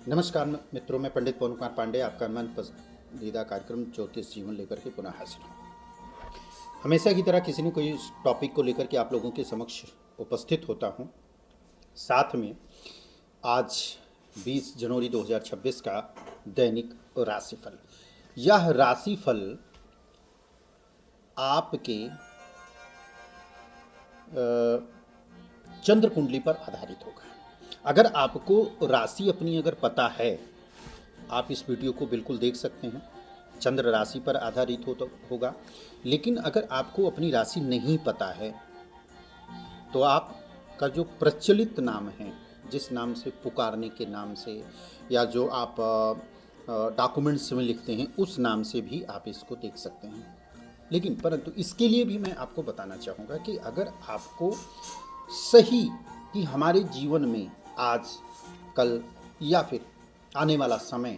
नमस्कार मित्रों, मैं पंडित पवन कुमार पांडे आपका मन पसंदीदा कार्यक्रम ज्योतिष जीवन लेकर के पुनः हाजिर हूँ। हमेशा की तरह किसी न कोई टॉपिक को लेकर के आप लोगों के समक्ष उपस्थित होता हूँ। साथ में आज 20 जनवरी 2026 का दैनिक राशिफल। यह राशिफल आपके चंद्र कुंडली पर आधारित होगा। अगर आपको राशि अपनी अगर पता है, आप इस वीडियो को बिल्कुल देख सकते हैं। चंद्र राशि पर आधारित होगा। लेकिन अगर आपको अपनी राशि नहीं पता है तो आपका जो प्रचलित नाम है, जिस नाम से पुकारने के नाम से या जो आप डॉक्यूमेंट्स में लिखते हैं, उस नाम से भी आप इसको देख सकते हैं। लेकिन परंतु इसके लिए भी मैं आपको बताना चाहूँगा कि अगर आपको सही कि हमारे जीवन में आज कल या फिर आने वाला समय,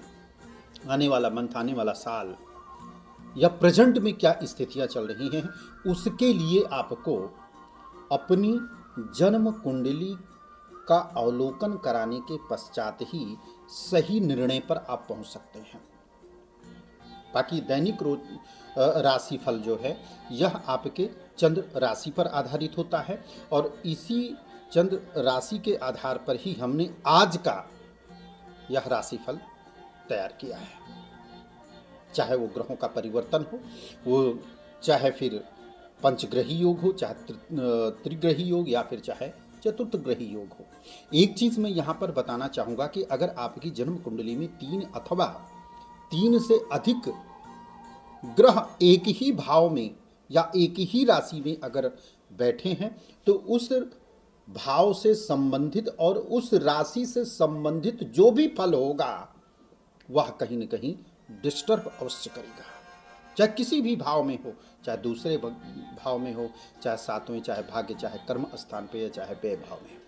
आने वाला मंथ, आने वाला साल या प्रेजेंट में क्या स्थितियां चल रही हैं, उसके लिए आपको अपनी जन्म कुंडली का अवलोकन कराने के पश्चात ही सही निर्णय पर आप पहुंच सकते हैं। बाकी दैनिक राशिफल जो है यह आपके चंद्र राशि पर आधारित होता है और इसी चंद्र राशि के आधार पर ही हमने आज का यह राशिफल तैयार किया है। चाहे वो ग्रहों का परिवर्तन हो, वो चाहे फिर पंचग्रही योग हो, चाहे त्रिग्रही योग या फिर चाहे चतुर्थग्रही योग हो। एक चीज मैं यहाँ पर बताना चाहूँगा कि अगर आपकी जन्म कुंडली में 3 अथवा 3 से अधिक ग्रह एक ही भाव में या एक ही राशि में अगर बैठे हैं तो उस भाव से संबंधित और उस राशि से संबंधित जो भी फल होगा वह कहीं न कहीं डिस्टर्ब अवश्य करेगा। चाहे किसी भी भाव में हो, चाहे दूसरे भाव में हो, चाहे सातवें, चाहे भाग्य, चाहे कर्म स्थान पे या चाहे व्यय भाव में,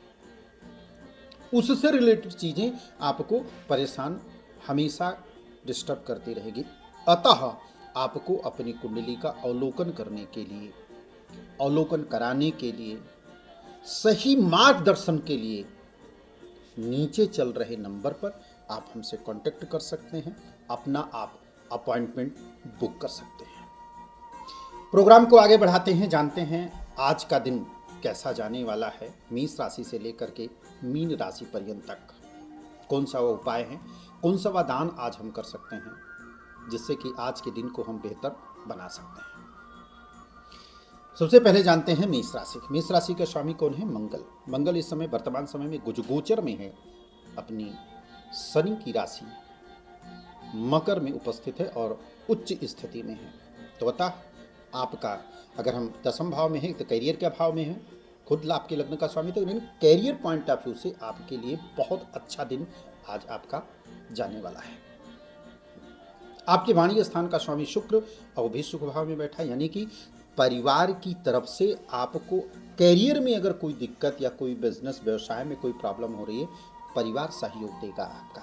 उससे रिलेटेड चीजें आपको परेशान हमेशा डिस्टर्ब करती रहेगी। अतः आपको अपनी कुंडली का अवलोकन करने के लिए, अवलोकन कराने के लिए, सही मार्गदर्शन के लिए नीचे चल रहे नंबर पर आप हमसे कांटेक्ट कर सकते हैं, अपना आप अपॉइंटमेंट बुक कर सकते हैं। प्रोग्राम को आगे बढ़ाते हैं, जानते हैं आज का दिन कैसा जाने वाला है। मेष राशि से लेकर के मीन राशि पर्यंत तक कौन सा वो उपाय है, कौन सा वह दान आज हम कर सकते हैं जिससे कि आज के दिन को हम बेहतर बना सकते हैं। सबसे पहले जानते हैं मेष राशि। मेष राशि का स्वामी कौन है? मंगल। मंगल इस समय वर्तमान समय में गोचर में है, अपनी शनि की राशि मकर में उपस्थित है और उच्च स्थिति में है। तो अतः आपका, अगर हम दसम भाव में है तो कैरियर के भाव में है, खुद आपके लग्न का स्वामी, तो कैरियर पॉइंट ऑफ व्यू से आपके लिए बहुत अच्छा दिन आज आपका जाने वाला है। आपके वाणिज्य स्थान का स्वामी शुक्र और भी सुख भाव में बैठा है, यानी कि परिवार की तरफ से आपको कैरियर में अगर कोई दिक्कत या कोई बिजनेस व्यवसाय में कोई प्रॉब्लम हो रही है, परिवार सहयोग देगा आपका।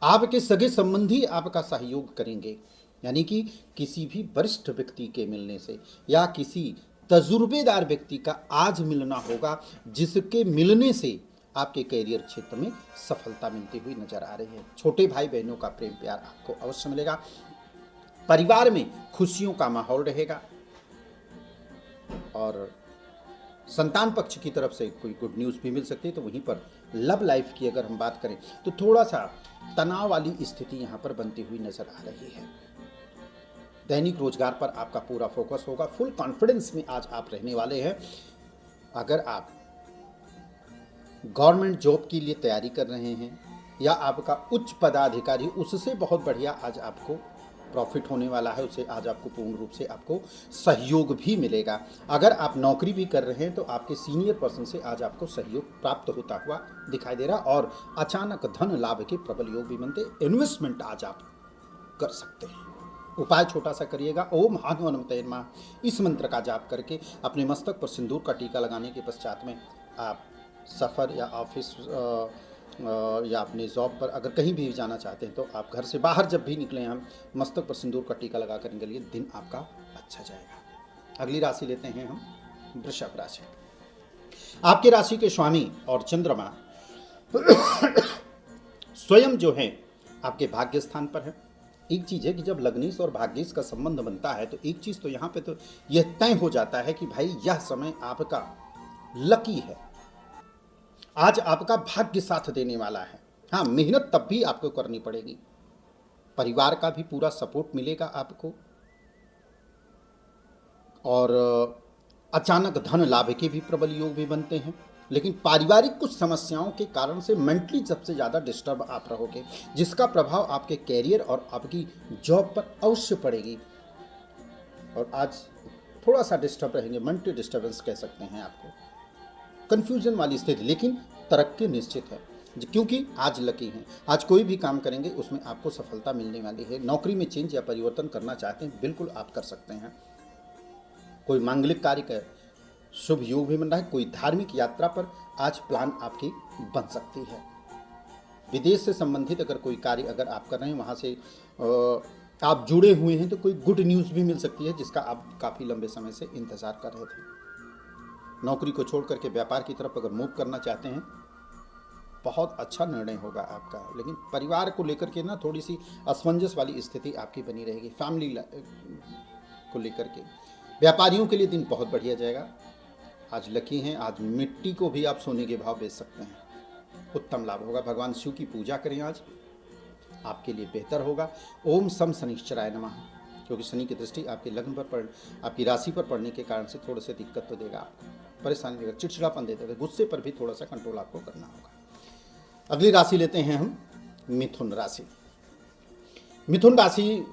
आपके सगे संबंधी आपका सहयोग करेंगे, यानी कि किसी भी वरिष्ठ व्यक्ति के मिलने से या किसी तजुर्बेदार व्यक्ति का आज मिलना होगा, जिसके मिलने से आपके कैरियर क्षेत्र में सफलता मिलती हुई नजर आ रही है। छोटे भाई बहनों का प्रेम प्यार आपको अवश्य मिलेगा। परिवार में खुशियों का माहौल रहेगा और संतान पक्ष की तरफ से कोई गुड न्यूज़ भी मिल सकती है। तो वहीं पर लव लाइफ की अगर हम बात करें तो थोड़ा सा तनाव वाली स्थिति यहाँ पर बनती हुई नजर आ रही है। दैनिक रोजगार पर आपका पूरा फोकस होगा, फुल कॉन्फिडेंस में आज आप रहने वाले हैं। अगर आप गवर्नमेंट जॉब के लिए तैयारी कर रहे हैं या आपका उच्च पदाधिकारी, उससे बहुत बढ़िया आज आपको प्रॉफिट होने वाला है, उसे आज आपको पूर्ण रूप से आपको सहयोग भी मिलेगा। अगर आप नौकरी भी कर रहे हैं तो आपके सीनियर पर्सन से आज आपको सहयोग प्राप्त होता हुआ दिखाई दे रहा और अचानक धन लाभ के प्रबल योग भी बनते। इन्वेस्टमेंट आज आप कर सकते हैं। उपाय छोटा सा करिएगा, ओम हनुमते नमः इस मंत्र का जाप करके अपने मस्तक पर सिंदूर का टीका लगाने के पश्चात में आप सफ़र या ऑफिस या अपने जॉब पर अगर कहीं भी जाना चाहते हैं तो आप घर से बाहर जब भी निकलें, हम मस्तक पर सिंदूर का टीका लगा कर निकलिए, दिन आपका अच्छा जाएगा। अगली राशि लेते हैं हम वृषभ राशि। आपके राशि के स्वामी और चंद्रमा स्वयं जो है आपके भाग्य स्थान पर है। एक चीज़ है कि जब लग्नेश और भाग्येश का संबंध बनता है तो एक चीज़ तो यहाँ पे तो यह तय हो जाता है कि भाई यह समय आपका लकी है, आज आपका भाग्य साथ देने वाला है। हाँ, मेहनत तब भी आपको करनी पड़ेगी, परिवार का भी पूरा सपोर्ट मिलेगा आपको, और अचानक धन लाभ के भी प्रबल योग भी बनते हैं। लेकिन पारिवारिक कुछ समस्याओं के कारण से मेंटली सबसे ज़्यादा डिस्टर्ब आप रहोगे, जिसका प्रभाव आपके कैरियर और आपकी जॉब पर अवश्य पड़ेगी। और आज थोड़ा सा डिस्टर्ब रहेंगे, मेंटली डिस्टर्बेंस कह सकते हैं आपको, कन्फ्यूजन वाली स्थिति, लेकिन तरक्की निश्चित है क्योंकि आज लकी हैं। आज कोई भी काम करेंगे उसमें आपको सफलता मिलने वाली है। नौकरी में चेंज या परिवर्तन करना चाहते हैं, बिल्कुल आप कर सकते हैं। कोई मांगलिक कार्य का शुभ योग भी बन रहा है, कोई धार्मिक यात्रा पर आज प्लान आपकी बन सकती है। विदेश से संबंधित अगर कोई कार्य अगर आप कर रहे हैं, वहाँ से आप जुड़े हुए हैं, तो कोई गुड न्यूज़ भी मिल सकती है जिसका आप काफ़ी लंबे समय से इंतज़ार कर रहे थे। नौकरी को छोड़ करके व्यापार की तरफ अगर मूव करना चाहते हैं, बहुत अच्छा निर्णय होगा आपका। लेकिन परिवार को लेकर के ना थोड़ी सी असमंजस वाली स्थिति आपकी बनी रहेगी, फैमिली को लेकर के। व्यापारियों के लिए दिन बहुत बढ़िया जाएगा, आज लकी हैं। आज मिट्टी को भी आप सोने के भाव बेच सकते हैं, उत्तम लाभ होगा। भगवान शिव की पूजा करें, आज आपके लिए बेहतर होगा। ओम सम शनिश्चराय नमः, क्योंकि शनि की दृष्टि आपके लग्न पर आपकी राशि पर पड़ने के कारण से थोड़ा सा दिक्कत तो देगा, आपको परेशानी देगा, चिड़चिड़ापन देता है, गुस्से पर भी थोड़ा सा कंट्रोल आपको करना होगा। अगली राशि लेते हैं हम मिथुन राशि। मिथुन राशि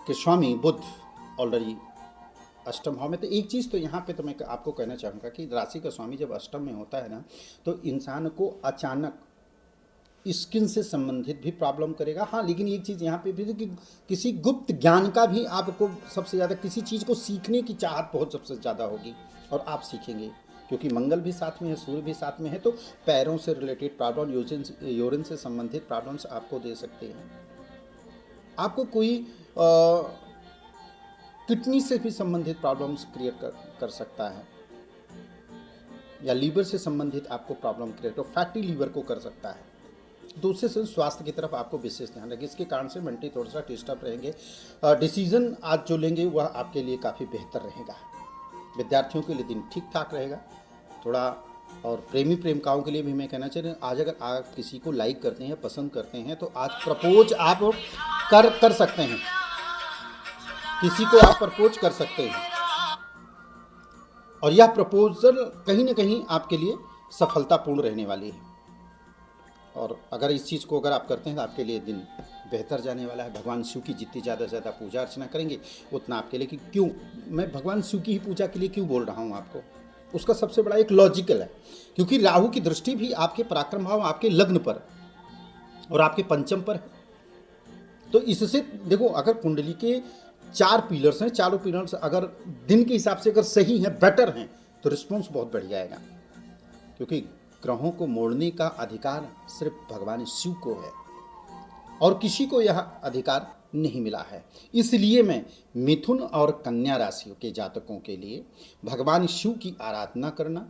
के स्वामी बुध ऑलरेडी अष्टम भाव में। तो एक चीज़ तो यहाँ पे तो मैं आपको कहना चाहूँगा कि राशि का स्वामी जब अष्टम में होता है ना, तो इंसान को अचानक स्किन से संबंधित भी प्रॉब्लम करेगा। हाँ, लेकिन एक चीज़ यहाँ पे भी कि किसी गुप्त ज्ञान का भी आपको सबसे ज़्यादा, किसी चीज़ को सीखने की चाहत बहुत सबसे ज़्यादा होगी और आप सीखेंगे, क्योंकि मंगल भी साथ में है, सूर्य भी साथ में है। तो पैरों से रिलेटेड प्रॉब्लम, यूरिन से संबंधित प्रॉब्लम्स आपको दे सकते हैं। आपको कोई किडनी से भी संबंधित प्रॉब्लम्स क्रिएट कर सकता है, या लीवर से संबंधित आपको प्रॉब्लम क्रिएट, फैटी लीवर को कर सकता है। दूसरे से स्वास्थ्य की तरफ आपको विशेष ध्यान रखें, इसके कारण से मेंटली थोड़ा सा डिस्टर्ब रहेंगे। डिसीजन आज जो लेंगे वह आपके लिए काफ़ी बेहतर रहेगा। विद्यार्थियों के लिए दिन ठीक ठाक रहेगा थोड़ा, और प्रेमी प्रेमिकाओं के लिए भी मैं कहना चाहिए, आज अगर आप किसी को लाइक करते हैं, पसंद करते हैं, तो आज प्रपोज आप कर सकते हैं, किसी को आप प्रपोज कर सकते हैं, और यह प्रपोजल कहीं ना कहीं आपके लिए सफलतापूर्ण रहने वाली है। और अगर इस चीज़ को अगर आप करते हैं तो आपके लिए दिन बेहतर जाने वाला है। भगवान शिव की जितनी ज़्यादा से ज़्यादा पूजा अर्चना करेंगे उतना आपके लिए, कि क्यों मैं भगवान शिव की ही पूजा के लिए क्यों बोल रहा हूँ आपको, उसका सबसे बड़ा एक लॉजिकल है, क्योंकि राहु की दृष्टि भी आपके पराक्रम भाव, आपके लग्न पर और आपके पंचम पर है। तो इससे देखो, अगर कुंडली के 4 पिलर्स हैं, चारों पिलर्स अगर दिन के हिसाब से अगर सही हैं, बेटर हैं, तो रिस्पॉन्स बहुत बढ़िया आएगा। क्योंकि ग्रहों को मोड़ने का अधिकार सिर्फ भगवान शिव को है और किसी को यह अधिकार नहीं मिला है। इसलिए मैं मिथुन और कन्या राशियों के जातकों के लिए भगवान शिव की आराधना करना,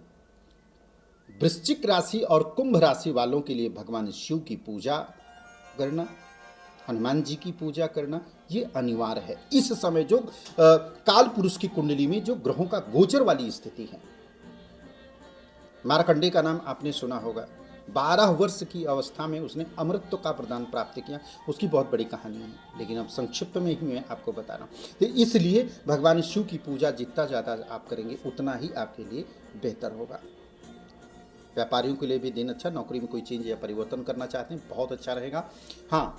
वृश्चिक राशि और कुंभ राशि वालों के लिए भगवान शिव की पूजा करना, हनुमान जी की पूजा करना, ये अनिवार्य है। इस समय जो काल पुरुष की कुंडली में जो ग्रहों का गोचर वाली स्थिति है, मार्कंडेय का नाम आपने सुना होगा, 12 वर्ष की अवस्था में उसने अमृतत्व का प्रदान प्राप्त किया, उसकी बहुत बड़ी कहानी है, लेकिन अब संक्षिप्त में ही मैं आपको बता रहा हूँ। तो इसलिए भगवान शिव की पूजा जितना ज़्यादा आप करेंगे उतना ही आपके लिए बेहतर होगा। व्यापारियों के लिए भी दिन अच्छा, नौकरी में कोई चेंज या परिवर्तन करना चाहते हैं बहुत अच्छा रहेगा। हाँ,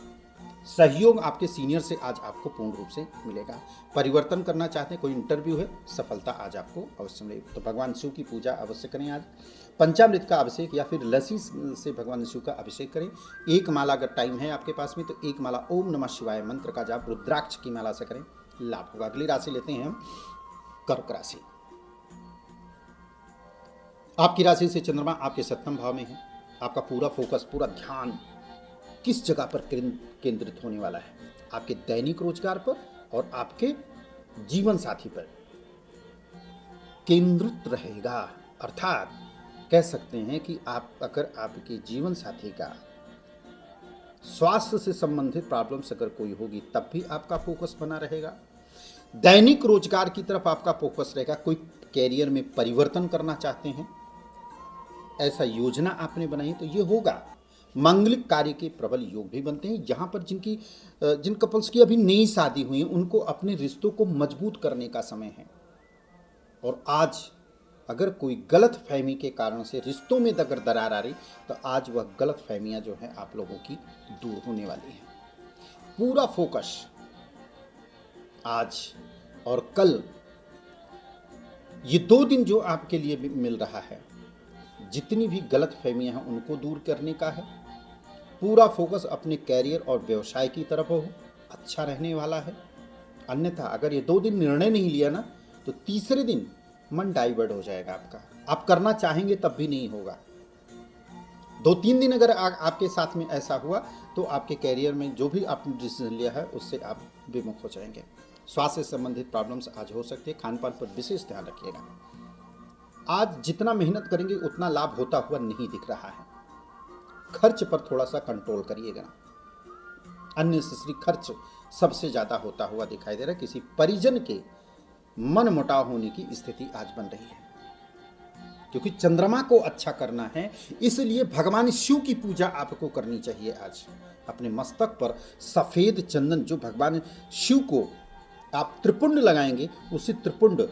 सहयोग आपके सीनियर से आज आपको पूर्ण रूप से मिलेगा। परिवर्तन करना चाहते हैं, कोई इंटरव्यू है, सफलता आज आपको अवश्य मिलेगी। तो भगवान शिव की पूजा अवश्य करें। आज पंचामृत का अभिषेक या फिर लस्सी से भगवान शिव का अभिषेक करें। एक माला अगर टाइम है आपके पास में तो एक माला ओम नमः शिवाय मंत्र का जाप रुद्राक्ष की माला से करें, लाभ होगा। अगली राशि लेते हैं हम कर्क राशि। आपकी राशि से चंद्रमा आपके 7वें भाव में है। आपका पूरा फोकस, पूरा ध्यान किस जगह पर केंद्रित होने वाला है? आपके दैनिक रोजगार पर और आपके जीवन साथी पर केंद्रित रहेगा। अर्थात कह सकते हैं कि आप अगर आपके जीवन साथी का स्वास्थ्य से संबंधित प्रॉब्लम्स अगर कोई होगी तब भी आपका फोकस बना रहेगा। दैनिक रोजगार की तरफ आपका फोकस रहेगा। कोई कैरियर में परिवर्तन करना चाहते हैं, ऐसा योजना आपने बनाई तो ये होगा। मांगलिक कार्य के प्रबल योग भी बनते हैं। यहाँ पर जिन कपल्स की अभी नई शादी हुई है उनको अपने रिश्तों को मजबूत करने का समय है। और आज अगर कोई गलत फहमी के कारण से रिश्तों में अगर दरार आ रही तो आज वह गलत फहमियाँ जो हैं आप लोगों की दूर होने वाली हैं। पूरा फोकस आज और कल, ये 2 दिन जो आपके लिए भी मिल रहा है, जितनी भी गलत फहमियाँ हैं उनको दूर करने का है। पूरा फोकस अपने कैरियर और व्यवसाय की तरफ हो, अच्छा रहने वाला है। अन्यथा अगर ये 2 दिन निर्णय नहीं लिया ना तो तीसरे दिन मन डाइवर्ट हो जाएगा आपका। आप करना चाहेंगे तब भी नहीं होगा। 2-3 दिन अगर आपके साथ में ऐसा हुआ तो आपके कैरियर में जो भी आपने डिसीजन लिया है उससे आप विमुख हो जाएंगे। स्वास्थ्य से संबंधित प्रॉब्लम्स आज हो सकती है। खान पान पर विशेष ध्यान रखिएगा। आज जितना मेहनत करेंगे उतना लाभ होता हुआ नहीं दिख रहा है। खर्च पर थोड़ा सा कंट्रोल करिएगा। अननेसेसरी खर्च सबसे ज़्यादा होता हुआ दिखाई दे रहा है। किसी परिजन के मन मुटाव होने की स्थिति आज बन रही है। क्योंकि चंद्रमा को अच्छा करना है, इसलिए भगवान शिव की पूजा आपको करनी चाहिए। आज अपने मस्तक पर सफ़ेद चंदन, जो भगवान शिव को आप त्रिपुंड लगाएंगे, उसी त्रिपुंड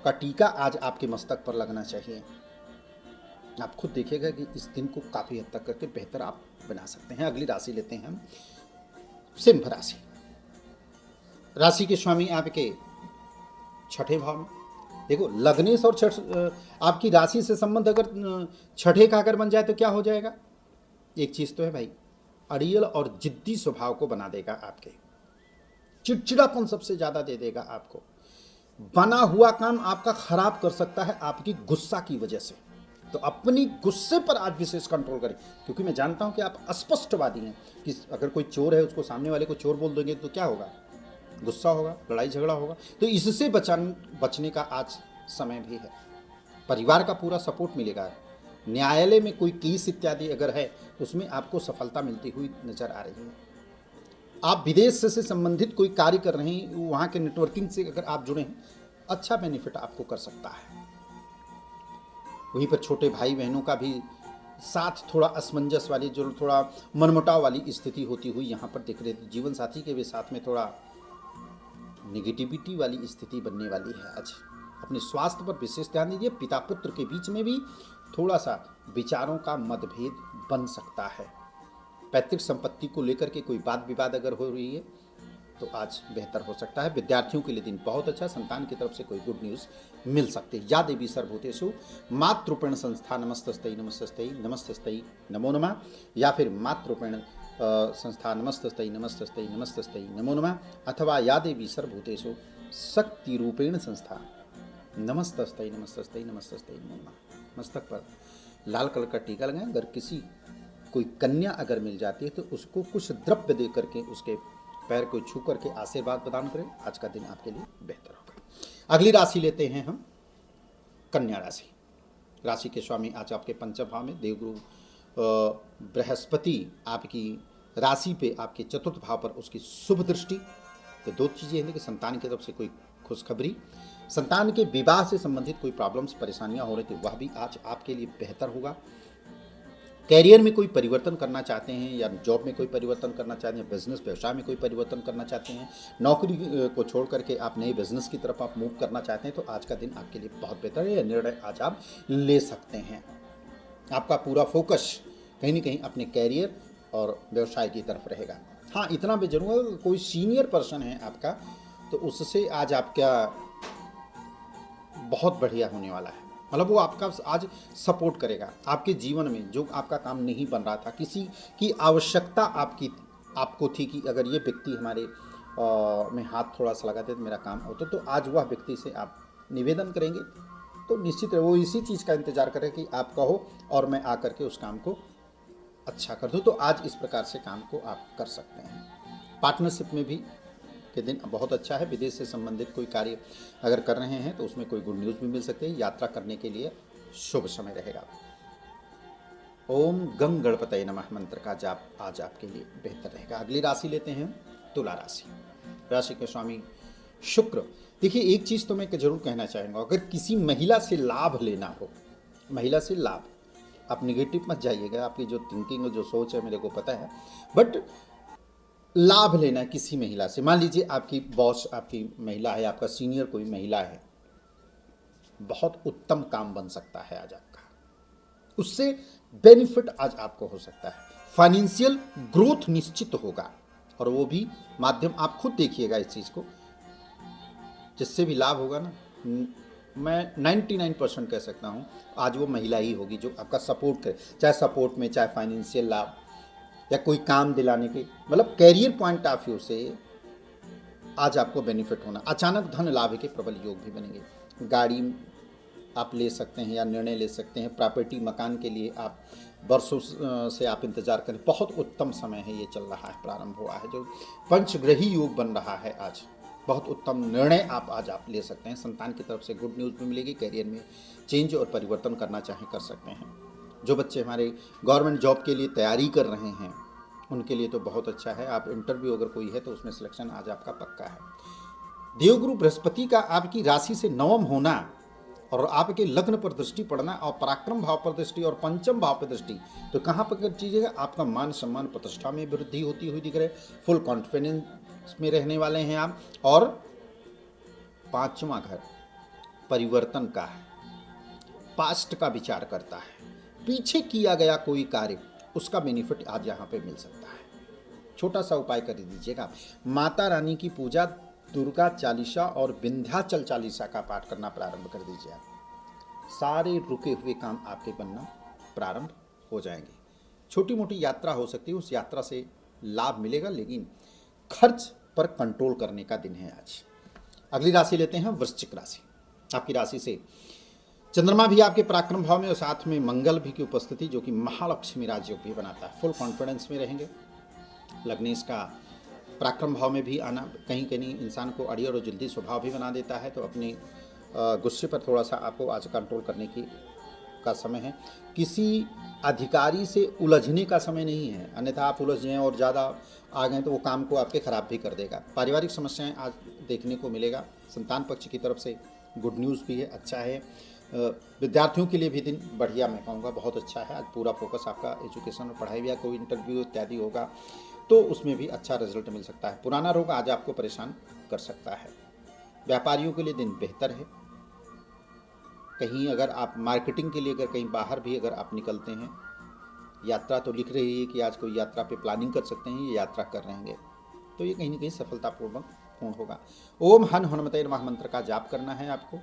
का टीका आज आपके मस्तक पर लगना चाहिए। आप खुद देखिएगा कि इस दिन को काफ़ी हद तक करके बेहतर आप बना सकते हैं। अगली राशि लेते हैं हम, सिंह राशि। राशि के स्वामी आपके छठे भाव में। देखो, लग्नेश और आपकी राशि से संबंध अगर छठे का अगर बन जाए तो क्या हो जाएगा। एक चीज़ तो है भाई, अड़ियल और जिद्दी स्वभाव को बना देगा। आपके चिड़चिड़ापन सबसे ज़्यादा दे देगा आपको। बना हुआ काम आपका खराब कर सकता है आपकी गुस्सा की वजह से। तो अपनी गुस्से पर आज विशेष कंट्रोल करें, क्योंकि मैं जानता हूं कि आप अस्पष्टवादी हैं कि अगर कोई चोर है उसको सामने वाले को चोर बोल देंगे तो क्या होगा, गुस्सा होगा, लड़ाई झगड़ा होगा। तो इससे बचने का आज समय भी है। परिवार का पूरा सपोर्ट मिलेगा। न्यायालय में कोई केस इत्यादि अगर है उसमें आपको सफलता मिलती हुई नजर आ रही है। आप विदेश से संबंधित कोई कार्य कर रहे हैं, वहाँ के नेटवर्किंग से अगर आप जुड़े हैं, अच्छा बेनिफिट आपको कर सकता है। वहीं पर छोटे भाई बहनों का भी साथ थोड़ा असमंजस वाली, जो थोड़ा मनमुटाव वाली स्थिति होती हुई यहाँ पर दिख रही थी। जीवन साथी के भी साथ में थोड़ा निगेटिविटी वाली स्थिति बनने वाली है। आज अपने स्वास्थ्य पर विशेष ध्यान दीजिए। पिता पुत्र के बीच में भी थोड़ा सा विचारों का मतभेद बन सकता है। पैतृक संपत्ति को लेकर के कोई वाद विवाद अगर हो रही है तो आज बेहतर हो सकता है। विद्यार्थियों के लिए दिन बहुत अच्छा। संतान की तरफ से कोई गुड न्यूज़ मिल सकती है। या देवी सर्वभूतेषु मातृपेण संस्था नमस्तस्तै नमस्तस्तै नमस्तस्तै नमो नमः, या फिर मातृपेण संस्था नमस्तस्तै नमस्तस्तै नमस्तस्तै नमो नमः, अथवा या देवी सर्वभूतेषु शक्ति रूपेण संस्था नमस्तस्तै नमस्तस्तै नमस्तस्तै नमो नमः। मस्तक पर लाल कलर का टीका लगाएं। अगर कोई कन्या अगर मिल जाती है तो उसको कुछ द्रव्य दे करके उसके पैर को छू करके आशीर्वाद प्रदान करें। आज का दिन आपके लिए बेहतर होगा। अगली राशि लेते हैं हम, कन्या राशि। राशि के स्वामी आज आपके पंचम भाव में देवगुरु बृहस्पति आपकी राशि पे आपके चतुर्थ भाव पर उसकी शुभ दृष्टि। तो 2 चीज़ें हैं कि संतान की तरफ से कोई खुशखबरी, संतान के विवाह से संबंधित कोई प्रॉब्लम्स परेशानियां हो रही थी वह भी आज आपके लिए बेहतर होगा। कैरियर में कोई परिवर्तन करना चाहते हैं, या जॉब में कोई परिवर्तन करना चाहते हैं, बिजनेस व्यवसाय में कोई परिवर्तन करना चाहते हैं, नौकरी को छोड़ करके आप नए बिजनेस की तरफ आप मूव करना चाहते हैं, तो आज का दिन आपके लिए बहुत बेहतर है। यह निर्णय आज आप ले सकते हैं। आपका पूरा फोकस कहीं ना कहीं अपने कैरियर और व्यवसाय की तरफ रहेगा। हाँ, इतना भी जरूर है, कोई सीनियर पर्सन है आपका तो उससे आज आपका बहुत बढ़िया होने वाला है। मतलब वो आपका आज सपोर्ट करेगा। आपके जीवन में जो आपका काम नहीं बन रहा था, किसी की आवश्यकता आपको थी कि अगर ये व्यक्ति हमारे में हाथ थोड़ा सा लगाते तो मेरा काम होता, तो आज वह व्यक्ति से आप निवेदन करेंगे तो निश्चित वो इसी चीज़ का इंतजार करें कि आप कहो और मैं आकर के उस काम को अच्छा कर दूँ। तो आज इस प्रकार से काम को आप कर सकते हैं। पार्टनरशिप में भी के दिन बहुत अच्छा है। विदेश से संबंधित कोई कार्य अगर कर रहे हैं तो उसमें कोई गुड न्यूज़ भी मिल सकती है। यात्रा करने के लिए शुभ समय रहेगा। ओम गंग गणपतये नमः मंत्र का जाप आज आपके लिए बेहतर रहेगा। अगली राशि लेते हैं तुला राशि। राशि के स्वामी शुक्र। देखिए, एक चीज़ तो मैं जरूर कहना चाहूँगा, अगर किसी महिला से लाभ लेना हो, महिला से लाभ, आप निगेटिव मत जाइएगा, आपकी जो थिंकिंग और जो सोच है मेरे को पता है, बट लाभ लेना है किसी महिला से। मान लीजिए आपकी बॉस आपकी महिला है, आपका सीनियर कोई महिला है, बहुत उत्तम काम बन सकता है आज आपका, उससे बेनिफिट आज आपको हो सकता है, फाइनेंशियल ग्रोथ निश्चित होगा, और वो भी माध्यम आप खुद देखिएगा इस चीज़ को, जिससे भी लाभ होगा ना, मैं 99% कह सकता हूँ आज वो महिला ही होगी जो आपका सपोर्ट करे, चाहे सपोर्ट में, चाहे फाइनेंशियल लाभ या कोई काम दिलाने के, मतलब कैरियर पॉइंट ऑफ व्यू से आज आपको बेनिफिट होना। अचानक धन लाभ के प्रबल योग भी बनेंगे, गाड़ी आप ले सकते हैं या निर्णय ले सकते हैं, प्रॉपर्टी मकान के लिए आप वर्षों से आप इंतजार करें, बहुत उत्तम समय है, ये चल रहा है, प्रारंभ हुआ है, जो पंचग्रही योग बन रहा है आज, बहुत उत्तम निर्णय आप आज ले सकते हैं। संतान की तरफ से गुड न्यूज़ भी मिलेगी, कैरियर में चेंज और परिवर्तन करना चाहें कर सकते हैं। जो बच्चे हमारे गवर्नमेंट जॉब के लिए तैयारी कर रहे हैं उनके लिए तो बहुत अच्छा है, आप इंटरव्यू अगर कोई है तो उसमें सिलेक्शन आज आपका पक्का है। देवगुरु बृहस्पति का आपकी राशि से नवम होना और आपके लग्न पर दृष्टि पड़ना और पराक्रम भाव पर दृष्टि और पंचम भाव पर दृष्टि, तो कहाँ पर चीज़ेगा, आपका मान सम्मान प्रतिष्ठा में वृद्धि होती हुई दिख रही है, फुल कॉन्फिडेंस में रहने वाले हैं आप। और पांचवा घर परिवर्तन का है, पास्ट का विचार करता है, पीछे किया गया कोई कार्य उसका बेनिफिट आज यहाँ पे मिल सकता है। छोटा सा उपाय कर दीजिएगा, माता रानी की पूजा, दुर्गा चालीसा और विंध्याचल चालीसा का पाठ करना प्रारंभ कर दीजिए, आप सारे रुके हुए काम आपके बनना प्रारंभ हो जाएंगे। छोटी मोटी यात्रा हो सकती है, उस यात्रा से लाभ मिलेगा, लेकिन खर्च पर कंट्रोल करने का दिन है आज। अगली राशि लेते हैं वृश्चिक राशि। आपकी राशि से चंद्रमा भी आपके पराक्रम भाव में और साथ में मंगल भी की उपस्थिति, जो कि महालक्ष्मी राजयोग भी बनाता है, फुल कॉन्फिडेंस में रहेंगे। लग्नेश का पराक्रम भाव में भी आना कहीं कहीं इंसान को अड़ियल और जल्दी स्वभाव भी बना देता है, तो अपने गुस्से पर थोड़ा सा आपको आज कंट्रोल करने का समय है। किसी अधिकारी से उलझने का समय नहीं है, अन्यथा आप उलझ जाएं और ज़्यादा आ गए तो वो काम को आपके खराब भी कर देगा। पारिवारिक समस्याएं आज देखने को मिलेगा। संतान पक्ष की तरफ से गुड न्यूज़ भी है, अच्छा है। विद्यार्थियों के लिए भी दिन बढ़िया, मैं कहूँगा बहुत अच्छा है। आज पूरा फोकस आपका एजुकेशन और पढ़ाई या कोई इंटरव्यू इत्यादि होगा तो उसमें भी अच्छा रिजल्ट मिल सकता है। पुराना रोग आज आपको परेशान कर सकता है। व्यापारियों के लिए दिन बेहतर है। कहीं अगर आप मार्केटिंग के लिए अगर कहीं बाहर भी अगर आप निकलते हैं, यात्रा तो लिख रही है कि आज कोई यात्रा पे प्लानिंग कर सकते हैं, ये यात्रा कर रहेंगे तो ये कहीं ना कहीं सफलतापूर्वक पूर्ण होगा। ओम हनुमते नमः मंत्र का जाप करना है आपको।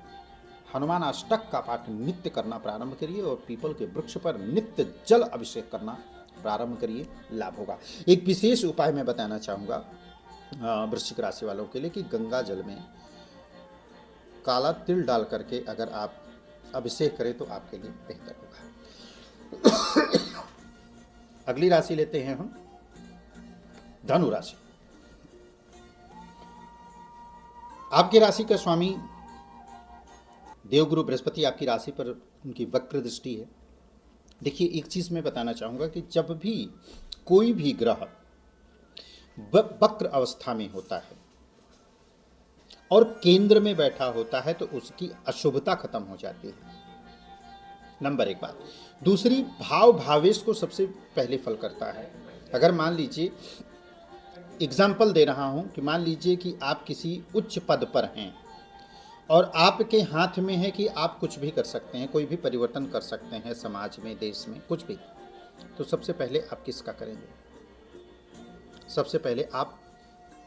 हनुमान अष्टक का पाठ नित्य करना प्रारंभ करिए और पीपल के वृक्ष पर नित्य जल अभिषेक करना प्रारंभ करिए, लाभ होगा। एक विशेष उपाय मैं बताना चाहूँगा वृश्चिक राशि वालों के लिए कि गंगा जल में काला तिल डाल करके अगर आप अभिषेक करें तो आपके लिए बेहतर होगा। अगली राशि लेते हैं हम धनु राशि। आपकी राशि का स्वामी देवगुरु बृहस्पति आपकी राशि पर उनकी वक्र दृष्टि है। देखिए, एक चीज मैं बताना चाहूंगा कि जब भी कोई भी ग्रह वक्र अवस्था में होता है और केंद्र में बैठा होता है तो उसकी अशुभता खत्म हो जाती है, नंबर एक बात। दूसरी, भाव भावेश को सबसे पहले फल करता है। अगर मान लीजिए, एग्जाम्पल दे रहा हूं कि मान लीजिए कि आप किसी उच्च पद पर हैं और आपके हाथ में है कि आप कुछ भी कर सकते हैं, कोई भी परिवर्तन कर सकते हैं समाज में, देश में, कुछ भी, तो सबसे पहले आप किसका करेंगे? सबसे पहले आप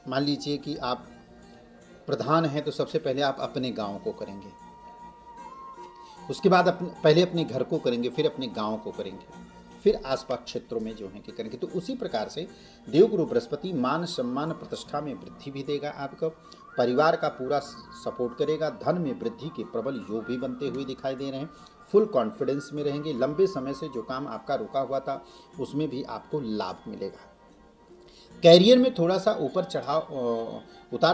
मान लीजिए कि आप प्रधान हैं तो सबसे पहले आप अपने गांव को करेंगे, उसके बाद पहले अपने घर को करेंगे, फिर अपने गांव को करेंगे, फिर आसपास क्षेत्रों में जो है कि करेंगे। तो उसी प्रकार से देवगुरु बृहस्पति मान सम्मान प्रतिष्ठा में वृद्धि भी देगा, आपको परिवार का पूरा सपोर्ट करेगा, धन में वृद्धि के प्रबल योग भी बनते हुए दिखाई दे रहे हैं, फुल कॉन्फिडेंस में रहेंगे। लंबे समय से जो काम आपका रुका हुआ था उसमें भी आपको लाभ मिलेगा। कैरियर में थोड़ा सा उतार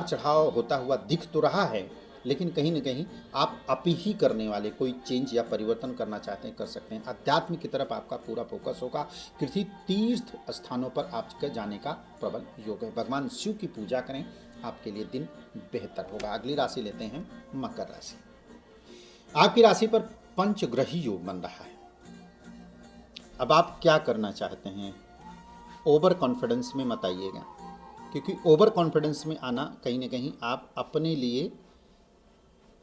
चढ़ाव होता हुआ दिख तो रहा है, लेकिन कहीं ना कहीं आप ही करने वाले कोई चेंज या परिवर्तन करना चाहते हैं कर सकते हैं। अध्यात्म की तरफ आपका पूरा फोकस होगा। किसी तीर्थ स्थानों पर आपके जाने का प्रबल योग है। भगवान शिव की पूजा करें, आपके लिए दिन बेहतर होगा। अगली राशि लेते हैं मकर राशि। आपकी राशि पर पंचग्रही योग बन रहा है। अब आप क्या करना चाहते हैं? ओवर कॉन्फिडेंस में मत आइएगा, क्योंकि ओवर कॉन्फिडेंस में आना कहीं ना कहीं आप अपने लिए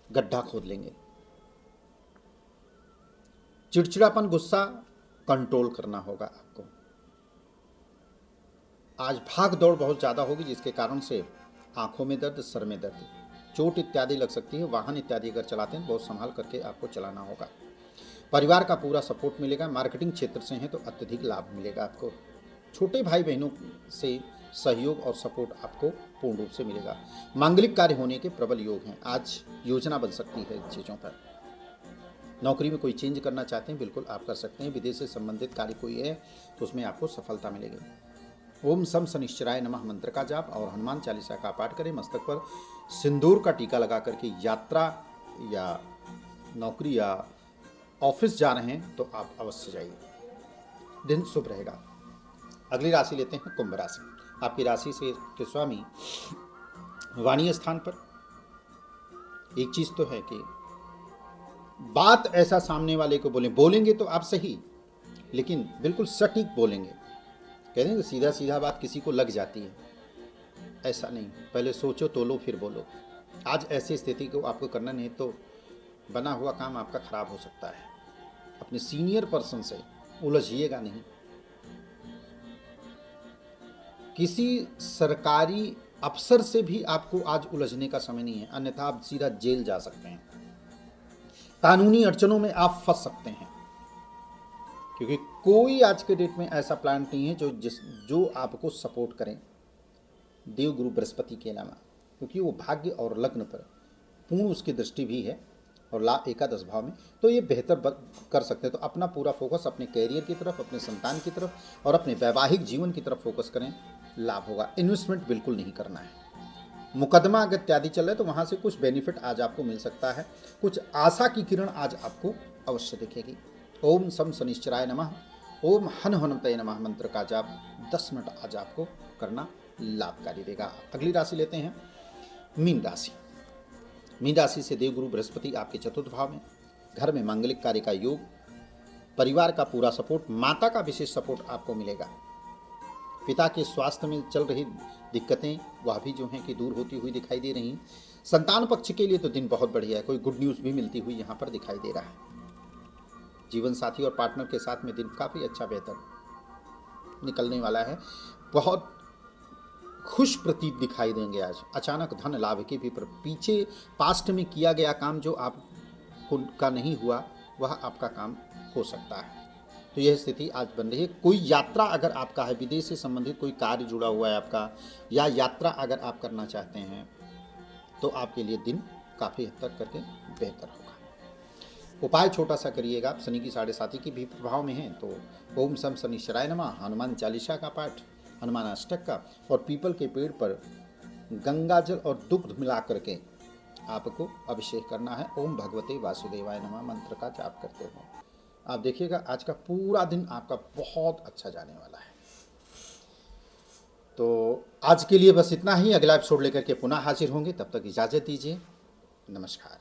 गड्ढा खोद लेंगे। चिड़चिड़ापन, गुस्सा कंट्रोल करना होगा आपको। आज भाग दौड़ बहुत ज़्यादा होगी, जिसके कारण से आंखों में दर्द, सर में दर्द, चोट इत्यादि लग सकती है। वाहन इत्यादि अगर चलाते हैं बहुत संभाल करके आपको चलाना होगा। परिवार का पूरा सपोर्ट मिलेगा। मार्केटिंग क्षेत्र से हैं तो अत्यधिक लाभ मिलेगा आपको। छोटे भाई बहनों से सहयोग और सपोर्ट आपको पूर्ण रूप से मिलेगा। मांगलिक कार्य होने के प्रबल योग हैं। आज योजना बन सकती है इन चीज़ों पर। नौकरी में कोई चेंज करना चाहते हैं, बिल्कुल आप कर सकते हैं। विदेश से संबंधित कार्य कोई है तो उसमें आपको सफलता मिलेगी। ओम सम शनिश्चराय नमः मंत्र का जाप और हनुमान चालीसा का पाठ करें। मस्तक पर सिंदूर का टीका लगा करके यात्रा या नौकरी या ऑफिस जा रहे हैं तो आप अवश्य जाइए, दिन शुभ रहेगा। अगली राशि लेते हैं कुंभ राशि। आपकी राशि से के स्वामी वाणी स्थान पर। एक चीज तो है कि बात ऐसा सामने वाले को बोलेंगे तो आप सही, लेकिन बिल्कुल सटीक बोलेंगे। कहते हैं सीधा सीधा बात किसी को लग जाती है, ऐसा नहीं। पहले सोचो तोलो फिर बोलो। आज ऐसी स्थिति को आपको करना नहीं तो बना हुआ काम आपका खराब हो सकता है। अपने सीनियर पर्सन से उलझिएगा नहीं। किसी सरकारी अफसर से भी आपको आज उलझने का समय नहीं है, अन्यथा आप सीधा जेल जा सकते हैं। कानूनी अड़चनों में आप फंस सकते हैं, क्योंकि कोई आज के डेट में ऐसा प्लांट नहीं है जो आपको सपोर्ट करें देवगुरु बृहस्पति के अलावा, क्योंकि वो भाग्य और लग्न पर पूर्ण उसकी दृष्टि भी है और एकादश भाव में, तो ये बेहतर कर सकते हैं। तो अपना पूरा फोकस अपने कैरियर की तरफ, अपने संतान की तरफ और अपने वैवाहिक जीवन की तरफ फोकस करें, लाभ होगा। इन्वेस्टमेंट बिल्कुल नहीं करना है। मुकदमा अगर इत्यादि चल रहा है तो वहाँ से कुछ बेनिफिट आज आपको मिल सकता है। कुछ आशा की किरण आज आपको अवश्य दिखेगी। ओम सम शनिश्चराय नमः, ओम हन हनुमते नमः मंत्र का जाप 10 मिनट आज आपको करना लाभकारी देगा। अगली राशि लेते हैं मीन राशि। मीन राशि से देवगुरु बृहस्पति आपके चतुर्थ भाव में। घर में मांगलिक कार्य का योग, परिवार का पूरा सपोर्ट, माता का विशेष सपोर्ट आपको मिलेगा। पिता के स्वास्थ्य में चल रही दिक्कतें वह भी जो हैं कि दूर होती हुई दिखाई दे रही। संतान पक्ष के लिए तो दिन बहुत बढ़िया है। कोई गुड न्यूज़ भी मिलती हुई यहाँ पर दिखाई दे रहा है। जीवन साथी और पार्टनर के साथ में दिन काफ़ी अच्छा बेहतर निकलने वाला है। बहुत खुश प्रतीत दिखाई देंगे आज। अचानक धन लाभ के भी पीछे पास्ट में किया गया काम जो आप का नहीं हुआ वह आपका काम हो सकता है। तो यह स्थिति आज बन रही है। कोई यात्रा अगर आपका है, विदेश से संबंधित कोई कार्य जुड़ा हुआ है आपका, या यात्रा अगर आप करना चाहते हैं तो आपके लिए दिन काफ़ी हद तक करके बेहतर होगा। उपाय छोटा सा करिएगा। शनि की 7.5 की भी प्रभाव में है तो ओम सम शनिश्चराय नमः, हनुमान चालीसा का पाठ, हनुमान अष्टक का, और पीपल के पेड़ पर गंगा जल और दुग्ध मिला करके आपको अभिषेक करना है। ओम भगवते वासुदेवाय नमः मंत्र का जाप करते हो। आप देखिएगा आज का पूरा दिन आपका बहुत अच्छा जाने वाला है। तो आज के लिए बस इतना ही। अगला एपिसोड लेकर के पुनः हाजिर होंगे, तब तक इजाज़त दीजिए। नमस्कार।